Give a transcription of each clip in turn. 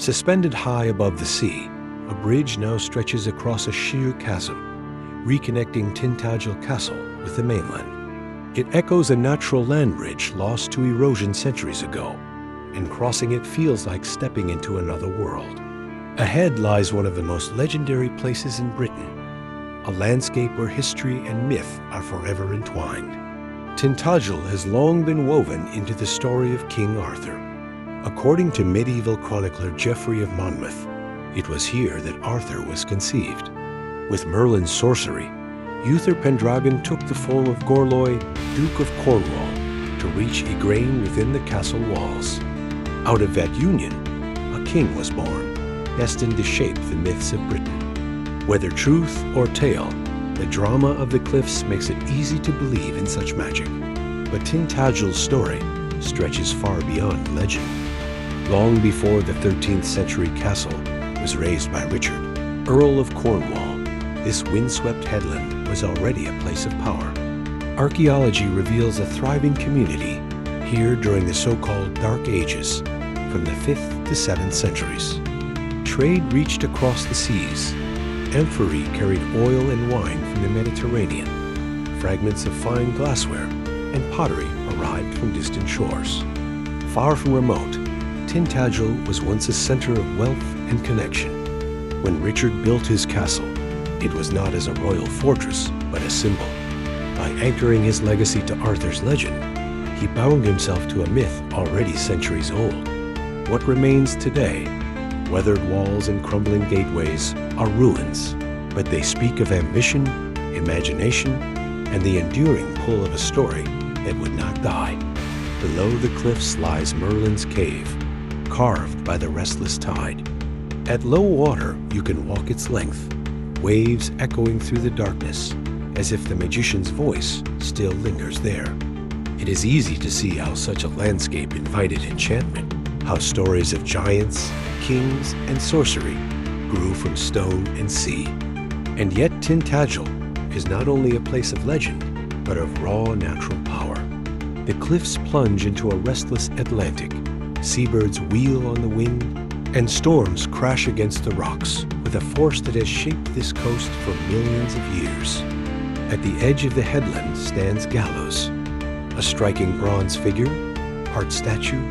Suspended high above the sea, a bridge now stretches across a sheer chasm, reconnecting Tintagel Castle with the mainland. It echoes a natural land bridge lost to erosion centuries ago, and crossing it feels like stepping into another world. Ahead lies one of the most legendary places in Britain, a landscape where history and myth are forever entwined. Tintagel has long been woven into the story of King Arthur. According to medieval chronicler Geoffrey of Monmouth, it was here that Arthur was conceived. With Merlin's sorcery, Uther Pendragon took the form of Gorloy, Duke of Cornwall, to reach Igraine within the castle walls. Out of that union, a king was born, destined to shape the myths of Britain. Whether truth or tale, the drama of the cliffs makes it easy to believe in such magic. But Tintagel's story stretches far beyond legend. Long before the 13th century castle was raised by Richard, Earl of Cornwall, this windswept headland was already a place of power. Archaeology reveals a thriving community here during the so-called Dark Ages, from the 5th to 7th centuries. Trade reached across the seas. Amphorae carried oil and wine from the Mediterranean. Fragments of fine glassware and pottery arrived from distant shores. Far from remote, Tintagel was once a center of wealth and connection. When Richard built his castle, it was not as a royal fortress, but a symbol. By anchoring his legacy to Arthur's legend, he bound himself to a myth already centuries old. What remains today, weathered walls and crumbling gateways, are ruins, but they speak of ambition, imagination, and the enduring pull of a story that would not die. Below the cliffs lies Merlin's cave, carved by the restless tide. At low water, you can walk its length, waves echoing through the darkness, as if the magician's voice still lingers there. It is easy to see how such a landscape invited enchantment, how stories of giants, kings, and sorcery grew from stone and sea. And yet Tintagel is not only a place of legend, but of raw natural power. The cliffs plunge into a restless Atlantic. Seabirds wheel on the wind, and storms crash against the rocks with a force that has shaped this coast for millions of years. At the edge of the headland stands Gallows, a striking bronze figure, part statue,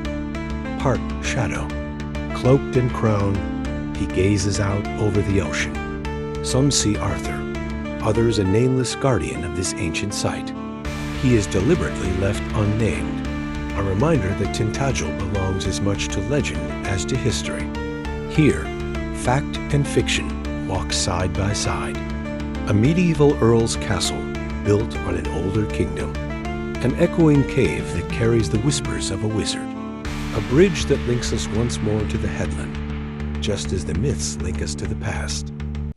part shadow. Cloaked and crowned, he gazes out over the ocean. Some see Arthur, others a nameless guardian of this ancient site. He is deliberately left unnamed, a reminder that Tintagel belongs as much to legend as to history. Here, fact and fiction walk side by side. A medieval earl's castle built on an older kingdom. An echoing cave that carries the whispers of a wizard. A bridge that links us once more to the headland, just as the myths link us to the past.